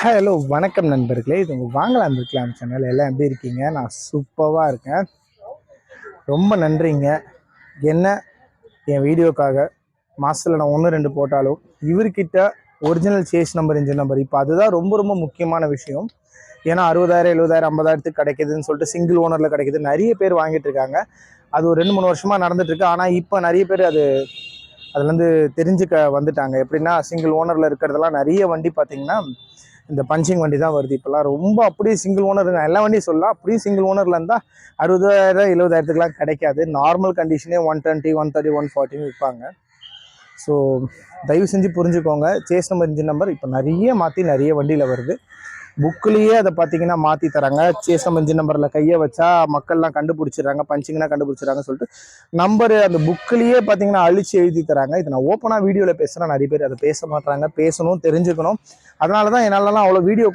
Hello வணக்கம் நண்பர்களே. இது உங்கள் வாங்கலாம் இருக்கலாம் சேனல். எல்லாம் எப்படி இருக்கீங்க? நான் சூப்பராக இருக்கேன். ரொம்ப நன்றிங்க. என்ன என் வீடியோக்காக மாதத்தில் நான் 1-2 போட்டாலும் இவர்கிட்ட original chassis number, engine number, இப்போ அதுதான் ரொம்ப ரொம்ப முக்கியமான விஷயம். ஏன்னா 60,000 70,000 50,000த்துக்கு கிடைக்குதுன்னு சொல்லிட்டு சிங்கிள் ஓனரில் கிடைக்குது. நிறைய பேர் வாங்கிட்டு இருக்காங்க. அது ஒரு 2-3 வருஷமாக நடந்துட்டுருக்கு. ஆனால் இப்போ நிறைய பேர் அதுலேருந்து தெரிஞ்சுக்க வந்துட்டாங்க. எப்படின்னா சிங்கிள் ஓனரில் இருக்கிறதெல்லாம் நிறைய வண்டி பார்த்தீங்கன்னா இந்த பஞ்சிங் வண்டி தான் வருது இப்போல்லாம். ரொம்ப அப்படியே சிங்கிள் ஓனர் எல்லா வண்டியும் சொல்லலாம். அப்படியே சிங்கிள் ஓனரில் இருந்தால் 60,000 70,000த்துக்குலாம் கிடைக்காது. நார்மல் கண்டிஷனே 120 130 140 விற்பாங்க. ஸோ தயவு செஞ்சு புரிஞ்சுக்கோங்க. சேஸ் நம்பர், இன்ஜின் நம்பர் இப்போ நிறைய மாற்றி நிறைய வண்டியில் வருது. புக்கிலேயே அதை பார்த்தீங்கன்னா மாற்றி தராங்க. சேஸ் நம்பர், இன்ஜின் நம்பரில் கையை வச்சா மக்கள்லாம் கண்டுபிடிச்சிடுறாங்க, பஞ்சிங்னா கண்டுபிடிச்சிடுறாங்கன்னு சொல்லிட்டு நம்பரு அந்த புக்கிலேயே பார்த்தீங்கன்னா அழிச்சு எழுதி தராங்க. இது நான் ஓப்பனாக வீடியோவில் பேசுகிறேன். நிறைய பேர் அதை பேச மாட்டாங்க. பேசணும், தெரிஞ்சுக்கணும். அதனால தான் என்னாலலாம் அவ்வளோ வீடியோ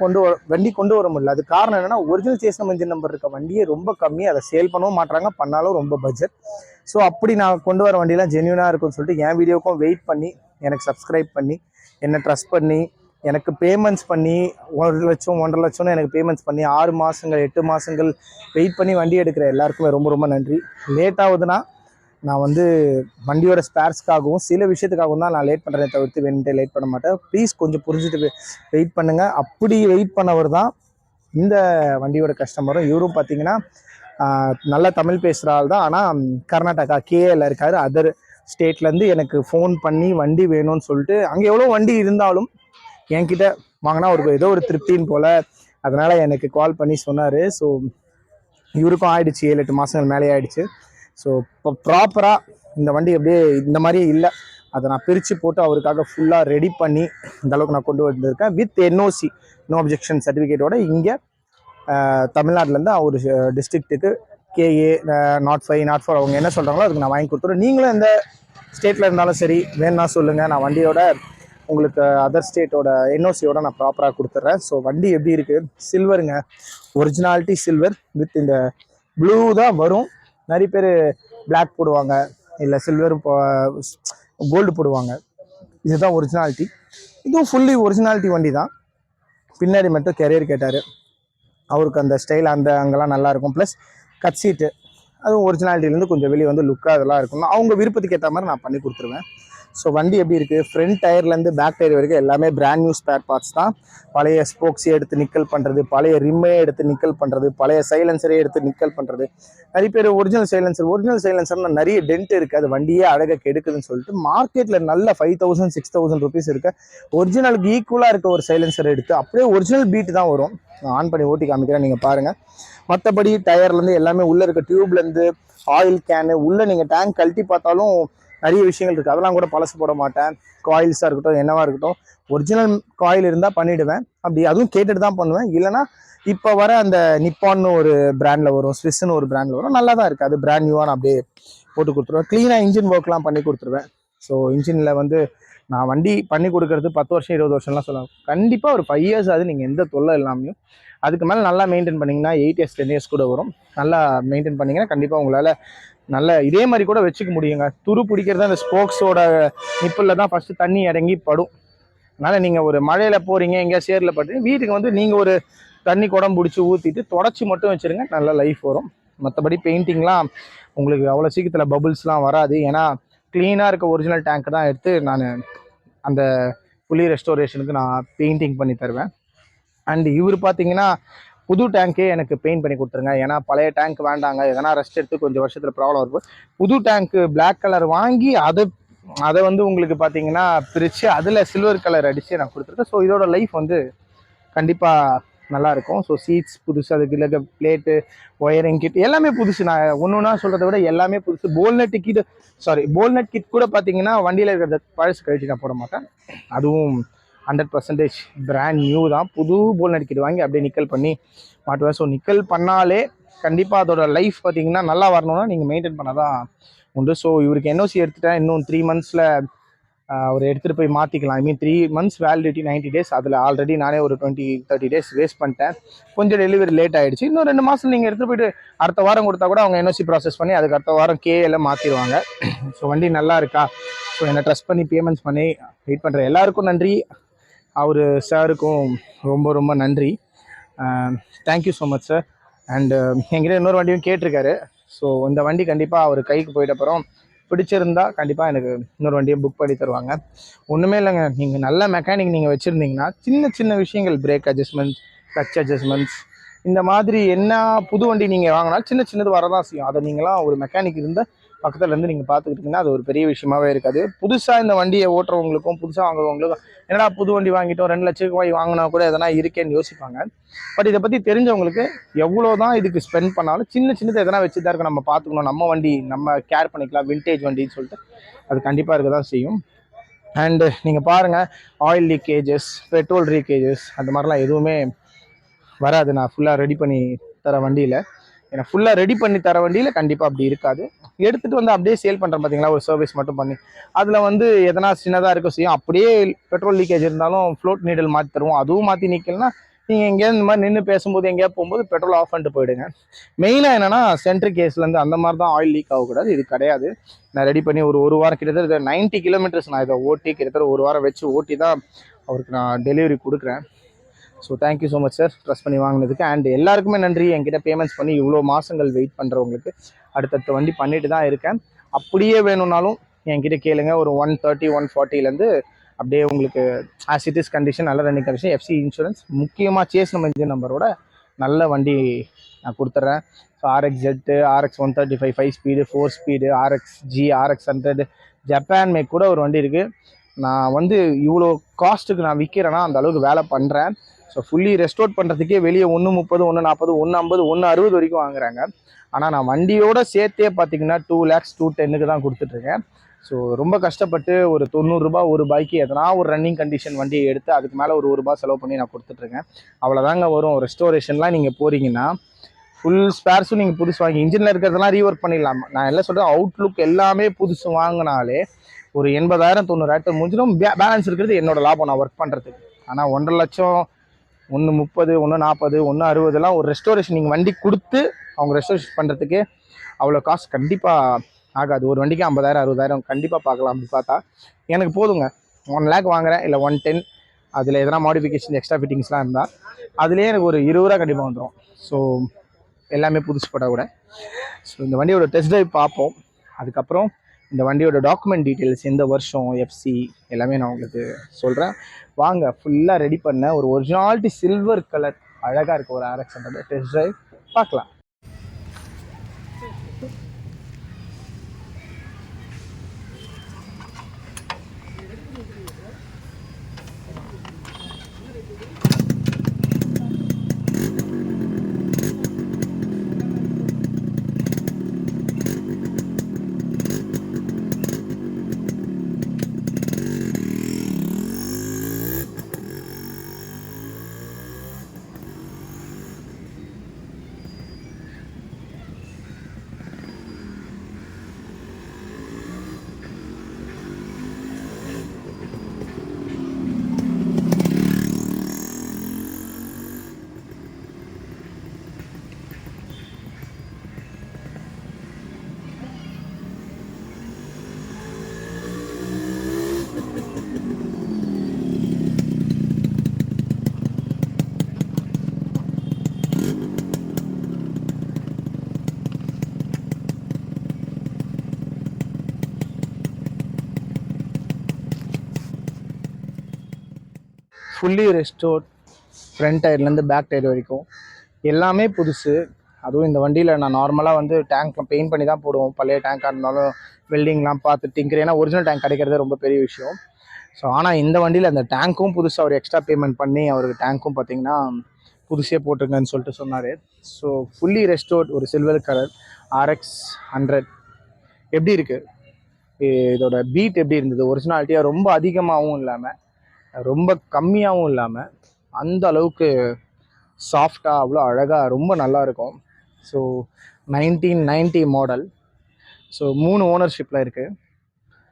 வண்டி கொண்டு வர முடியல. அது காரணம் என்னென்னா original chassis number, engine number இருக்க வண்டியே ரொம்ப கம்மி. அதை சேல் பண்ணவும் மாட்டாங்க, பண்ணாலும் ரொம்ப பட்ஜெட். ஸோ அப்படி நான் கொண்டு வர வண்டியெலாம் ஜென்யூனாக இருக்கும்னு சொல்லிட்டு என் வீடியோக்கும் வெயிட் பண்ணி எனக்கு சப்ஸ்கிரைப் பண்ணி என்னை ட்ரஸ்ட் பண்ணி எனக்கு பேமெண்ட்ஸ் பண்ணி 1 லட்சம் 1.5 லட்சம்னு எனக்கு பேமெண்ட்ஸ் பண்ணி 6 மாதங்கள் 8 மாதங்கள் வெயிட் பண்ணி வண்டி எடுக்கிற எல்லாருக்குமே ரொம்ப ரொம்ப நன்றி. லேட் ஆகுதுன்னா நான் வண்டியோட ஸ்பேர்ஸ்க்காகவும் சில விஷயத்துக்காகவும் தான் நான் லேட் பண்ணுறதை தவிர்த்து வேணுன்ட்டு லேட் பண்ண மாட்டேன். ப்ளீஸ் கொஞ்சம் புரிஞ்சுட்டு வெயிட் பண்ணுங்கள். அப்படி வெயிட் பண்ணவர் தான் இந்த வண்டியோட கஸ்டமரும். இவரும் பார்த்தீங்கன்னா நல்லா தமிழ் பேசுகிற ஆள் தான். ஆனால் கர்நாடகா கேஏல இருக்கார். அதர் ஸ்டேட்லேருந்து எனக்கு ஃபோன் பண்ணி வண்டி வேணும்னு சொல்லிட்டு, அங்கே எவ்வளோ வண்டி இருந்தாலும் என்கிட்ட வாங்கினா ஏதோ ஒரு திருப்தின்னு போல், அதனால் எனக்கு கால் பண்ணி சொன்னார். ஸோ இவருக்கும் ஆயிடுச்சு 7-8 மாதங்கள் மேலே ஆயிடுச்சு. ஸோ இப்போ ப்ராப்பராக இந்த வண்டி அப்படியே இந்த மாதிரியே இல்லை. அதை நான் பிரித்து போட்டு அவருக்காக ஃபுல்லாக ரெடி பண்ணி இந்த அளவுக்கு நான் கொண்டு வந்திருக்கேன். வித் என்ஓசி, நோ அப்ஜெக்ஷன் சர்டிஃபிகேட்டோட. இங்கே தமிழ்நாட்டிலேருந்து அவர் டிஸ்ட்ரிக்ட்டுக்கு கேஏ 05 04 அவங்க என்ன சொல்கிறாங்களோ அதுக்கு நான் வாங்கி கொடுத்துருவேன். நீங்களும் எந்த ஸ்டேட்டில் இருந்தாலும் சரி வேணும்னா சொல்லுங்கள். நான் வண்டியோட உங்களுக்கு அதர் ஸ்டேட்டோட என்ஓசியோட நான் ப்ராப்பராக கொடுத்துட்றேன். ஸோ வண்டி எப்படி இருக்குது? சில்வருங்க, ஒரிஜினாலிட்டி சில்வர் வித் இந்த ப்ளூ தான் வரும். நிறைய பேர் பிளாக் போடுவாங்க, இல்லை சில்வர் கோல்டு போடுவாங்க. இதுதான் ஒரிஜினாலிட்டி. இதுவும் ஃபுல்லி ஒரிஜினாலிட்டி வண்டி தான். பின்னாடி மட்டும் கேரியர் கேட்டார். அவருக்கு அந்த ஸ்டைல் அங்கெல்லாம் நல்லாயிருக்கும். ப்ளஸ் கட் சீட்டு அதுவும் ஒரிஜினாலிட்டிலேருந்து கொஞ்சம் வெளியே லுக்காக அதெல்லாம் இருக்கும். அவங்க விருப்பத்துக்கு ஏற்ற மாதிரி நான் பண்ணி கொடுத்துருவேன். ஸோ வண்டி எப்படி இருக்குது? ஃப்ரண்ட் டயர்லேருந்து பேக் டயர் வரைக்கும் எல்லாமே பிராண்ட் நியூ ஸ்பேர் பார்ட்ஸ் தான். பழைய ஸ்போக்ஸே எடுத்து நிக்கல் பண்ணுறது, பழைய ரிம்மே எடுத்து நிக்கல் பண்ணுறது, பழைய சைலன்சரே எடுத்து நிக்கல் பண்ணுறது. நிறைய பேர் ஒரிஜினல் சைலன்சர்னா நிறைய டென்ட் இருக்குது, அது வண்டியே அழகாக கெடுக்குதுன்னு சொல்லிட்டு மார்க்கெட்டில் நல்ல 5,000 6,000 ருபீஸ் இருக்க ஒரிஜினலுக்கு ஈக்குவலாக இருக்க ஒரு சைலன்சர் எடுத்து அப்படியே ஒரிஜினல் பீட் தான் வரும். நான் ஆன் பண்ணி ஓட்டி காமிக்கிறேன், நீங்கள் பாருங்கள். மற்றபடி டயர்லேருந்து எல்லாமே உள்ளே இருக்க டியூப்லேருந்து ஆயில் கேனு உள்ளே நீங்கள் டேங்க் கழட்டி பார்த்தாலும் நிறைய விஷயங்கள் இருக்குது. அதெல்லாம் கூட பழசு போட மாட்டேன். காயில்ஸாக இருக்கட்டும், என்னவாக இருக்கட்டும், ஒரிஜினல் காயில் இருந்தால் பண்ணிவிடுவேன். அப்படி அதுவும் கேட்டுட்டு தான் பண்ணுவேன். இல்லைனா இப்போ வர அந்த நிப்பான்னு ஒரு பிராண்டில் வரும், ஸ்விஸ்ன்னு ஒரு பிராண்டில் வரும், நல்லா தான் இருக்குது. அது பிராண்ட் நியூவாக நான் அப்படியே போட்டு கொடுத்துருவேன். க்ளீனாக இன்ஜின் ஒர்க்லாம் பண்ணி கொடுத்துருவேன். ஸோ இன்ஜினில் நான் வண்டி பண்ணி கொடுக்கறது 10 வருஷம் 20 வருஷம்லாம் சொல்லலாம். கண்டிப்பாக ஒரு 5 இயர்ஸ் ஆகுது. நீங்கள் எந்த தொல்லை இல்லாமையும் அதுக்கு மேலே நல்லா மெயின்டைன் பண்ணிங்கன்னா 8 இயர்ஸ் 10 இயர்ஸ் கூட வரும். நல்லா மெயின்டைன் பண்ணிங்கன்னா கண்டிப்பாக உங்களால் நல்ல இதே மாதிரி கூட வச்சுக்க முடியுங்க. துரு பிடிக்கிறது அந்த ஸ்போக்ஸோட நிப்பில் தான் ஃபஸ்ட்டு தண்ணி இறங்கி படும். அதனால் நீங்கள் ஒரு மழையில் போகிறீங்க, எங்கேயா சேரில் பட்டு வீட்டுக்கு நீங்கள் ஒரு தண்ணி குடம் பிடிச்சி ஊற்றிட்டு தொடச்சி மட்டும் வச்சுருங்க, நல்ல லைஃப் வரும். மற்றபடி பெயிண்டிங்லாம் உங்களுக்கு அவ்வளோ சீக்கிரத்தில் பபுள்ஸ்லாம் வராது. ஏன்னா க்ளீனாக இருக்க ஒரிஜினல் டேங்க் தான் எடுத்து நான் அந்த ஃபுல்லி ரெஸ்டோரேஷனுக்கு நான் பெயிண்டிங் பண்ணி தருவேன். அண்ட் இவர் பார்த்தீங்கன்னா புது டேங்க்கே எனக்கு பெயிண்ட் பண்ணி கொடுத்துருங்க, ஏன்னா பழைய டேங்க் வேண்டாங்க, எதனா ரெஸ்ட் எடுத்து கொஞ்சம் வருஷத்தில் ப்ராப்ளம் இருக்கும். புது டேங்க்கு பிளாக் கலர் வாங்கி அதை உங்களுக்கு பார்த்தீங்கன்னா பிரித்து அதில் சில்வர் கலர் அடித்து நான் கொடுத்துருக்கேன். ஸோ இதோட லைஃப் கண்டிப்பாக நல்லாயிருக்கும். ஸோ சீட்ஸ் புதுசு, அதுக்கு இல்லை பிளேட்டு, ஒயரிங் கிட் எல்லாமே புதுசு. நான் ஒன்றுனா சொல்கிறத விட எல்லாமே புதுசு. போல்நட் கிட் கூட பார்த்தீங்கன்னா வண்டியில் இருக்கிறத பழசு கழிச்சு நான் போட மாட்டேன். அதுவும் 100% பிராண்ட் நியூ தான். புது போல்நட் கிட் வாங்கி அப்படியே நிக்கல் பண்ணி மாட்டுவேன். ஸோ நிக்கல் பண்ணாலே கண்டிப்பாக அதோட லைஃப் பார்த்தீங்கன்னா நல்லா வரணும்னா நீங்கள் மெயின்டைன் பண்ண தான் உண்டு. ஸோ இவருக்கு என்ஓசி எடுத்துட்டேன். இன்னும் 3 மந்த்ஸில் அவர் எடுத்துகிட்டு போய் மாற்றிக்கலாம். 3 மந்த்ஸ் வேலிடிட்டி 90 டேஸ். அதில் ஆல்ரெடி நானே ஒரு 20-30 டேஸ் வேஸ்ட் பண்ணிட்டேன். கொஞ்சம் டெலிவரி லேட் ஆகிடுச்சு. இன்னும் 2 மாதம் நீங்கள் எடுத்துகிட்டு போயிட்டு அடுத்த வாரம் கொடுத்தா கூட அவங்க என்ஓசி ப்ராசஸ் பண்ணி அதுக்கு அடுத்த வாரம் கேஏல மாற்றிடுவாங்க. ஸோ வண்டி நல்லா இருக்கா? ஸோ என்னை ட்ரஸ்ட் பண்ணி பேமெண்ட்ஸ் பண்ணி வெயிட் பண்ணுற எல்லாருக்கும் நன்றி. அவர் சாருக்கும் ரொம்ப ரொம்ப நன்றி. Thank you so much sir. And என்கிட்ட இன்னொரு வண்டியும் கேட்டிருக்காரு. ஸோ இந்த வண்டி கண்டிப்பாக அவர் கைக்கு போயிட்ட அப்புறம் பிடிச்சிருந்தா கண்டிப்பாக எனக்கு இன்னொரு வண்டியை புக் பண்ணி தருவாங்க. ஒன்றுமே இல்லைங்க, நீங்கள் நல்ல மெக்கானிக் நீங்கள் வச்சுருந்தீங்கன்னா சின்ன சின்ன விஷயங்கள், பிரேக் அட்ஜஸ்ட்மெண்ட்ஸ், கிளச் அட்ஜஸ்ட்மெண்ட்ஸ், இந்த மாதிரி என்ன புது வண்டி நீங்கள் வாங்கினாலும் சின்ன சின்னது வரதான் செய்யும். அதை நீங்களாம் ஒரு மெக்கானிக் இருந்தால் பக்கத்துலேருந்து நீங்கள் பார்த்துக்கிட்டிங்கன்னா அது ஒரு பெரிய விஷயமாவே இருக்காது. புதுசாக இந்த வண்டியை ஓட்டுறவங்களுக்கும் புதுசாக வாங்குறவங்களுக்கும் என்னடா புது வண்டி வாங்கிட்டோம் 2 லட்ச ரூபாய் வாங்கினா கூட எதனா இருக்கேன்னு யோசிப்பாங்க. பட் இதை பற்றி தெரிஞ்சவங்களுக்கு எவ்வளோதான் இதுக்கு ஸ்பெண்ட் பண்ணாலும் சின்ன சின்னது எதனா வச்சு தான் இருக்க, நம்ம பார்த்துக்கணும், நம்ம வண்டி நம்ம கேர் பண்ணிக்கலாம், விண்டேஜ் வண்டின்னு சொல்லிட்டு அது கண்டிப்பாக இருக்க தான் செய்யும். அண்டு நீங்கள் பாருங்கள், ஆயில் லீக்கேஜஸ், பெட்ரோல் லீக்கேஜஸ் அந்த மாதிரிலாம் எதுவுமே வராது. நான் ஃபுல்லாக ரெடி பண்ணி தர வண்டியில், ஏன்னா ஃபுல்லாக ரெடி பண்ணி தர வண்டியில் கண்டிப்பாக அப்படி இருக்காது. எடுத்துகிட்டு வந்து அப்படியே சேல் பண்ணுறேன் பார்த்தீங்களா, ஒரு சர்வீஸ் மட்டும் பண்ணி அதில் வந்து எதனா சின்னதாக இருக்க செய்யும். அப்படியே பெட்ரோல் லீக்கேஜ் இருந்தாலும் ஃப்ளோட் நீடல் மாற்றி தருவோம். அதுவும் மாற்றி நிற்கலன்னா நீங்கள் எங்கேயாவது இந்த மாதிரி நின்று பேசும்போது எங்கேயாவது போகும்போது பெட்ரோல் ஆஃப் பண்ணிட்டு போயிடுங்க. மெயினாக என்னென்னா சென்ட்ரிக் கேஸ்லேருந்து அந்த மாதிரி தான் ஆயில் லீக் ஆகக்கூடாது. இது கிடையாது. நான் ரெடி பண்ணி ஒரு வாரம் கிட்டத்தட்ட 90 கிலோமீட்டர்ஸ் நான் இதை ஓட்டி கிட்டத்தட்ட ஒரு வாரம் வச்சு ஓட்டி தான் அவருக்கு நான் டெலிவரி கொடுக்குறேன். So thank you so much sir, trust பண்ணி வாங்கினதுக்கு. அண்ட் எல்லாருக்குமே நன்றி, என்கிட்ட பேமெண்ட்ஸ் பண்ணி இவ்வளோ மாதங்கள் வெயிட் பண்ணுறவங்களுக்கு. அடுத்தடுத்த வண்டி பண்ணிட்டு தான் இருக்கேன். அப்படியே வேணும்னாலும் என்கிட்ட கேளுங்க. ஒரு 130 140லேருந்து அப்படியே உங்களுக்கு ஆஸ் இட் இஸ் கண்டிஷன், நல்ல ரன்னிங் கண்டிஷன், எஃப்சி இன்சூரன்ஸ், முக்கியமாக சேஸ் இன்ஜின் நம்பரோட நல்ல வண்டி நான் கொடுத்துட்றேன். So RXZ, RX 135 5 speed, 4 speed, RXG, RX 100, Japan make கூட ஒரு வண்டி இருக்குது. நான் வந்து இவ்வளோ காஸ்ட்டுக்கு நான் விற்கிறேன்னா அந்த அளவுக்கு வேலை பண்ணுறேன். ஸோ ஃபுல்லி ரெஸ்டோர் பண்ணுறதுக்கே வெளியே 130, 140, 150, 160 வரைக்கும் வாங்குறாங்க. ஆனால் நான் வண்டியோடு சேர்த்தே பார்த்தீங்கன்னா 2 lakhs 210க்கு தான் கொடுத்துட்ருக்கேன். ஸோ ரொம்ப கஷ்டப்பட்டு ஒரு 90 ரூபா ஒரு பைக்கு எதனா ஒரு ரன்னிங் கண்டிஷன் வண்டியை எடுத்து அதுக்கு மேலே ஒரு ரூபா செலவு பண்ணி நான் கொடுத்துட்ருக்கேன். அவ்வளோதாங்க வரும். ரெஸ்டோரேஷன்லாம் நீங்கள் போகிறீங்கன்னா ஃபுல் ஸ்பேர்ஸும் நீங்கள் புதுசு வாங்கி இன்ஜினில் இருக்கிறதெல்லாம் ரீஒர்க் பண்ணிடலாம். நான் எல்லாம் சொல்கிறேன், அவுட்லுக் எல்லாமே புதுசு வாங்கினாலே ஒரு 80,000 90,000 முடிஞ்சிடும். பேலன்ஸ் இருக்கிறது என்னோட லாபம் நான் ஒர்க் பண்ணுறதுக்கு. ஆனால் 1.5 லட்சம், 130, 140, 160 ஒரு ரெஸ்டோரேஷன் நீங்கள் வண்டி கொடுத்து அவங்க ரெஸ்டோரேஷன் பண்ணுறதுக்கு அவ்வளோ காசு கண்டிப்பாக ஆகாது. ஒரு வண்டிக்கு 50,000 60,000 கண்டிப்பாக பார்க்கலாம். அப்படி பார்த்தா எனக்கு போதுங்க. 1 lakh வாங்குறேன், இல்லை 110, அதில் எதனா மாடிஃபிகேஷன் எக்ஸ்ட்ரா ஃபிட்டிங்ஸ்லாம் இருந்தால் அதுலேயே எனக்கு ஒரு 20 ரூபா கண்டிப்பாக வந்துடும். ஸோ எல்லாமே புதுசு பட கூட. ஸோ இந்த வண்டியோட டெஸ்ட் ட்ரைவ் பார்ப்போம். அதுக்கப்புறம் இந்த வண்டியோட டாக்குமெண்ட் டீட்டெயில்ஸ், எந்த வருஷம், எஃப்சி எல்லாமே நான் உங்களுக்கு சொல்கிறேன். வாங்க, ஃபுல்லாக ரெடி பண்ண ஒரு ஒரிஜினாலிட்டி சில்வர் கலர் அழகாக இருக்குது ஒரு RX 100 டெஸ்ட் ட்ரைவ் பார்க்கலாம். ஃபுல்லி ரெஸ்டோர்ட், ஃப்ரண்ட் டயர்லேருந்து பேக் டயர் வரைக்கும் எல்லாமே புதுசு. அதுவும் இந்த வண்டியில் நான் நார்மலாக வந்து டேங்க்லாம் பெயிண்ட் பண்ணி தான் போடுவோம். பழைய டேங்காக இருந்தாலும் வெல்டிங்லாம் பார்த்து டிங்கர், ஏன்னா ஒரிஜினல் டேங்க் கிடைக்கிறது ரொம்ப பெரிய விஷயம். ஸோ ஆனால் இந்த வண்டியில் அந்த டேங்க்கும் புதுசாக ஒரு எக்ஸ்ட்ரா பேமெண்ட் பண்ணி அவருக்கு டேங்க்கும் பார்த்திங்கன்னா புதுசே போட்டிருங்கன்னு சொல்லிட்டு சொன்னார். ஸோ ஃபுல்லி ரெஸ்டோர்ட் ஒரு சில்வர் கலர் RX 100 எப்படி இருக்குது, இதோட பீட் எப்படி இருந்தது, ஒரிஜினாலிட்டியாக ரொம்ப அதிகமாகவும் இல்லாமல் ரொம்ப கம்மியாகவும் இல்லாமல் அந்த அளவுக்கு சாஃப்டாக அவ்வளோ அழகாக ரொம்ப நல்லாயிருக்கும். So 1990 model. ஸோ 3 ஓனர்ஷிப்பில் இருக்குது.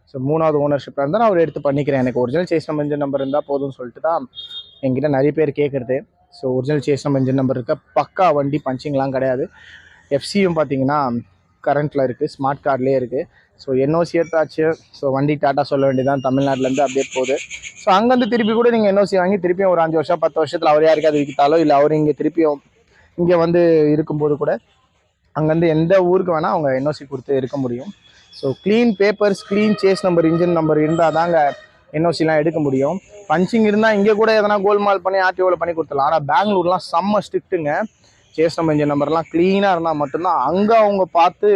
ஸோ 3வது ஓனர்ஷிப்பில் இருந்தால் நான் அவர் எடுத்து பண்ணிக்கிறேன். எனக்கு ஒரிஜினல் சேஸ் இன்ஜின் நம்பர் இருந்தால் போதும்னு சொல்லிட்டு தான் என்கிட்ட நிறைய பேர் கேட்குறது. So original chassis engine number இருக்க பக்கா வண்டி, பஞ்சிங்லாம் கிடையாது. எஃப்சியும் பார்த்தீங்கன்னா கரண்ட்டில் இருக்குது, ஸ்மார்ட் கார்ட்லேயே இருக்குது. ஸோ என்ஓசி எடுத்தாச்சு. ஸோ வண்டி டாட்டா சொல்ல வேண்டியதான், தமிழ்நாட்டிலேருந்து அப்படியே போகுது. ஸோ அங்கேருந்து திருப்பி கூட நீங்கள் என்ஓசி வாங்கி திருப்பியும் ஒரு 5 வருஷம் 10 வருஷத்தில் அவர் யாருக்காவது விற்கிட்டாலோ இல்லை அவர் இங்கே திருப்பியும் இங்கே வந்து இருக்கும்போது கூட அங்கேருந்து எந்த ஊருக்கு வேணால் அவங்க என்ஓசி கொடுத்து இருக்க முடியும். So clean papers, clean chassis number, engine number இருந்தால் தாங்க என்ஓசிலாம் எடுக்க முடியும். பஞ்சிங் இருந்தால் இங்கே கூட எதனா கோல்மால் பண்ணி ஆர்டிஓவில் பண்ணி கொடுத்துடலாம். ஆனால் பெங்களூர்லாம் செம்ம ஸ்ட்ரிக்ட்டுங்க. சேஸ் நம்பர், இன்ஜின் நம்பர்லாம் க்ளீனாக இருந்தால் மட்டும்தான் அங்கே அவங்க பார்த்து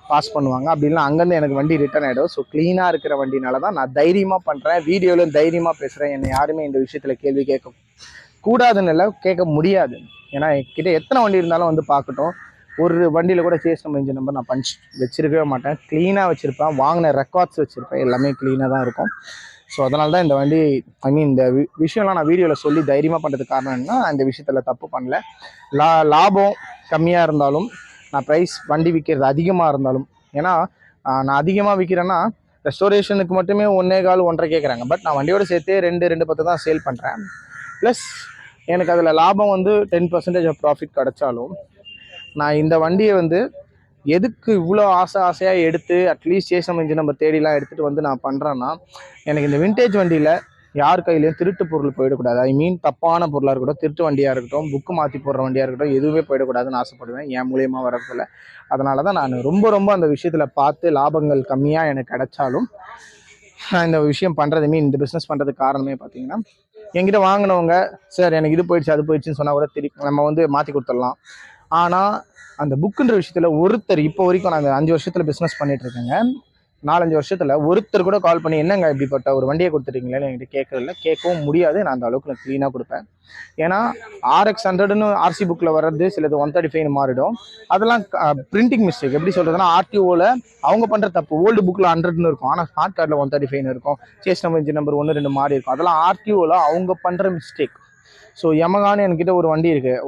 பாஸ் பண்ணுவாங்க. அப்படின்னா அங்கேருந்து எனக்கு வண்டி ரிட்டர்ன் ஆகிடும். ஸோ க்ளீனாக இருக்கிற வண்டினால தான் நான் தைரியமாக பண்ணுறேன், வீடியோவில் தைரியமாக பேசுகிறேன். என்னை யாருமே இந்த விஷயத்தில் கேள்வி கேட்க கூடாதுன்னு இல்லை, கேட்க முடியாது. ஏன்னா என்கிட்ட எத்தனை வண்டி இருந்தாலும் வந்து பார்க்கட்டும், ஒரு வண்டியில் கூட சேஸ் நம்பர், இன்ஜின் நம்பர் நான் பஞ்ச் வச்சிருக்கவே மாட்டேன். க்ளீனாக வச்சுருப்பேன், வாங்கின ரெக்கார்ட்ஸ் வச்சுருப்பேன், எல்லாமே க்ளீனாக தான் இருக்கும். ஸோ அதனால தான் இந்த வண்டி இந்த விஷயம்லாம் நான் வீடியோவில் சொல்லி தைரியமாக பண்ணுறதுக்கு காரணம் என்னன்னா, இந்த விஷயத்தில் தப்பு பண்ணல. லாபம் கம்மியாக இருந்தாலும், நான் ப்ரைஸ் வண்டி விற்கிறது அதிகமாக இருந்தாலும், ஏன்னா நான் அதிகமாக விற்கிறேன்னா ரெஸ்டோரேஷனுக்கு மட்டுமே 1.25 1.5 கேட்குறாங்க. பட் நான் வண்டியோடு சேர்த்து 2-2.10 தான் சேல் பண்ணுறேன். ப்ளஸ் எனக்கு அதில் லாபம் வந்து 10% ஆஃப் ப்ராஃபிட் கிடச்சாலும், நான் இந்த வண்டியை வந்து எதுக்கு இவ்வளோ ஆசையாக எடுத்து அட்லீஸ்ட் சேஸ் இன்ஜின் நம்பர் தேடிலாம் எடுத்துகிட்டு வந்து நான் பண்ணுறேன்னா, எனக்கு இந்த விண்டேஜ் வண்டியில் யார் கையிலையும் திருட்டு பொருள் போயிடக்கூடாது. ஐ மீன் தப்பான பொருளாக இருக்கட்டும், திருட்டு வண்டியாக இருக்கட்டும், புக்கு மாற்றி போடுற வண்டியாக இருக்கட்டும், எதுவுமே போயிடக்கூடாதுன்னு ஆசைப்படுவேன் என் மூலியமாக வரதில்ல. அதனால தான் நான் ரொம்ப அந்த விஷயத்தில் பார்த்து லாபங்கள் கம்மியாக எனக்கு கிடைச்சாலும் நான் இந்த விஷயம் பண்ணுறது, இந்த பிஸ்னஸ் பண்ணுறதுக்கு காரணமே பார்த்தீங்கன்னா, என்கிட்ட வாங்கினவங்க சார் எனக்கு இது போயிடுச்சு அது போயிடுச்சுன்னு சொன்னால் கூட திருப்பி நம்ம வந்து மாற்றி கொடுத்துடலாம். ஆனால் அந்த புக்குன்ற விஷயத்தில் ஒருத்தர் இப்போ வரைக்கும் நான் அந்த 5 வருஷத்தில் பிஸ்னஸ் பண்ணிகிட்ருக்கேங்க, 4-5 வருஷத்தில் ஒருத்தர் கூட கால் பண்ணி என்னங்க இப்படிப்பட்ட ஒரு வண்டியை கொடுத்துட்டீங்களேன்னு என்கிட்ட கேட்கறதில்ல, கேட்கவும் முடியாது. நான் அந்த அளவுக்கு நான் க்ளீனாக கொடுப்பேன். ஏன்னா RX 100ன்னு ஆர்சி புக்கில் வர்றது சிலது 135 மாறிடும். அதெல்லாம் பிரிண்டிங் மிஸ்டேக். எப்படி சொல்கிறதுனா, ஆர்டிஓவில் அவங்க பண்ணுற தப்பு. ஓல்டு புக்கில் 100ன்னு இருக்கும், ஆனால் ஸ்மார்ட் கார்டில் 135 இருக்கும். சேஸ் நம்பர், இன்ஜின் நம்பர் 1-2 மாறி இருக்கும். அதெல்லாம் ஆர்டிஓவில் அவங்க பண்ணுற மிஸ்டேக். ஸோ யமகான்னு என்கிட்ட ஒரு வண்டி இருக்குது,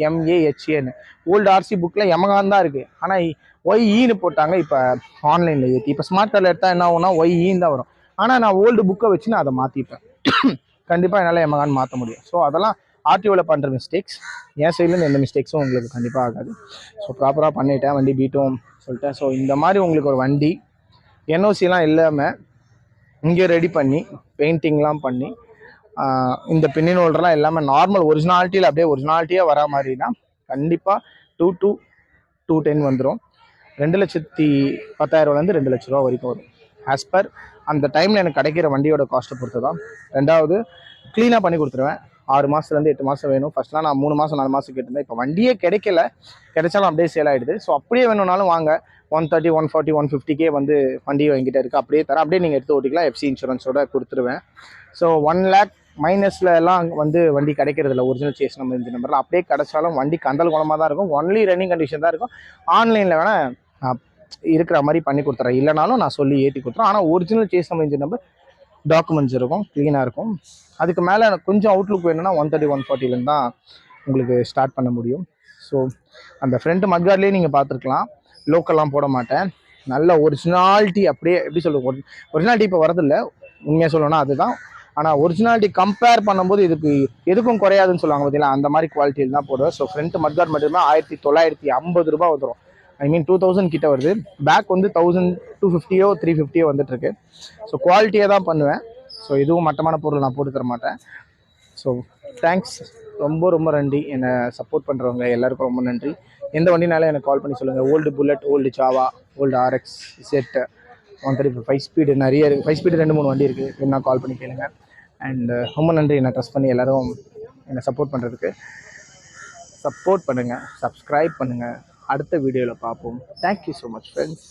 YAMAHAன்னு. ஓல்டு ஆர்சி புக்கில் யமகான் தான் இருக்குது, ஆனால் YEன்னு போட்டாங்க இப்போ ஆன்லைனில் ஏற்றி. இப்போ ஸ்மார்ட் கார்டில் எடுத்தால் என்ன ஆகும்னா YEன்னு தான் வரும். ஆனால் நான் ஓல்டு புக்கை வச்சு நான் அதை மாற்றிப்பேன். கண்டிப்பாக என்னால் யமகான் மாற்ற முடியும். ஸோ அதெல்லாம் ஆர்டிஓவில் பண்ணுற மிஸ்டேக்ஸ். என் சைட்லேருந்து எந்த மிஸ்டேக்ஸும் உங்களுக்கு கண்டிப்பாக ஆகாது. ஸோ ப்ராப்பராக பண்ணிவிட்டேன், வண்டி பீட்டும் சொல்லிட்டேன். ஸோ இந்த மாதிரி உங்களுக்கு ஒரு வண்டி என்ஓசிலாம் இல்லாமல் இங்கே ரெடி பண்ணி பெயிண்டிங்லாம் பண்ணி இந்த பின்னின் ஹோல்டர்லாம் எல்லாமே நார்மல் ஒரிஜினாலிட்டியில் அப்படியே ஒரிஜினாலிட்டியாக வரா மாதிரினா கண்டிப்பாக 2 to 210 வந்துடும். 2,10,000 2 லட்ச ரூபா வரைக்கும் வரும். ஆஸ் பர் அந்த டைமில் எனக்கு கிடைக்கிற வண்டியோட காஸ்ட்டை பொறுத்து தான். ரெண்டாவது க்ளீனாக பண்ணி கொடுத்துருவேன். 6 மாதத்துலேருந்து 8 மாதம் வேணும். ஃபஸ்ட்லாம் நான் 3 மாதம் 4 மாதம் கேட்டிருந்தேன். இப்போ வண்டியே கிடைச்சாலும் அப்படியே சேல் ஆகிடுது. ஸோ அப்படியே வேணும்னாலும் வாங்க, 130, 140, 150K வந்து வண்டி என்கிட்ட இருக்குது. அப்படியே தரேன், அப்படியே நீங்கள் எடுத்து ஓட்டிக்கலாம். FC இன்சூரன்ஸோட கொடுத்துருவேன். ஸோ 1 lakh மைனஸில் எல்லாம் வந்து வண்டி கிடைக்கிறதில்ல. ஒரிஜினல் சேஸ் நம்பர், இன்ஜின் நம்பர்லாம் அப்படியே கிடைச்சாலும் வண்டி கந்தல் குணமாக தான் இருக்கும். ஒன்லி ரன்னிங் கண்டிஷன் தான் இருக்கும். ஆன்லைனில் வேணால் இருக்கிற மாதிரி பண்ணி கொடுத்துறேன், இல்லைனாலும் நான் சொல்லி ஏற்றி கொடுத்துறேன். ஆனால் original chassis number, engine number documents இருக்கும், க்ளீனாக இருக்கும். அதுக்கு மேலே கொஞ்சம் அவுட்லுக் வேணும்னா 130, 140 தான் உங்களுக்கு ஸ்டார்ட் பண்ண முடியும். ஸோ அந்த ஃப்ரண்ட் மட்கார்ட்லேயே நீங்கள் பார்த்துருக்கலாம், லோக்கல்லாம் போட மாட்டேன். நல்ல ஒரிஜினாலிட்டி அப்படியே எப்படி சொல்லுவோம், ஒரிஜினாலிட்டி இப்போ வரதில்லை உண்மையாக சொல்லணும்னா அதுதான். ஆனால் ஒரிஜினாலிட்டி கம்பேர் பண்ணும்போது எதுக்கும் குறையாதுன்னு சொல்லுவாங்க பார்த்தீங்களா, அந்த மாதிரி குவாலிட்டியில் தான் போடுவேன். ஸோ ஃப்ரண்ட் மட்கார்ட் மட்டுமே 1950 ரூபா வந்துடும். ஐ மீன் 2000 கிட்ட வருது. பேக் வந்து 1250 350 வந்துட்டுருக்கு. ஸோ குவாலிட்டியாக தான் பண்ணுவேன். ஸோ இதுவும் மட்டமான பொருள் நான் போட்டு தர மாட்டேன். ஸோ தேங்க்ஸ், ரொம்ப நன்றி. என்னை சப்போர்ட் பண்ணுறவங்க எல்லாருக்கும் ரொம்ப நன்றி. எந்த வண்டினாலும் எனக்கு கால் பண்ணி சொல்லுங்கள். ஓல்டு புல்லட், ஓல்டு சாவா, ஓல்டு RX செட் 135 5 ஸ்பீடு நிறைய இருக்குது. 5 ஸ்பீடு 2-3 வண்டி இருக்குது, என்ன கால் பண்ணி கேளுங்க. அண்ட் ரொம்ப நன்றி என்னை ட்ரஸ்ட் பண்ணி எல்லோரும் என்னை சப்போர்ட் பண்ணுறதுக்கு. சப்போர்ட் பண்ணுங்கள், சப்ஸ்கிரைப் பண்ணுங்கள். அடுத்த வீடியோவில் பார்ப்போம். Thank you so much friends.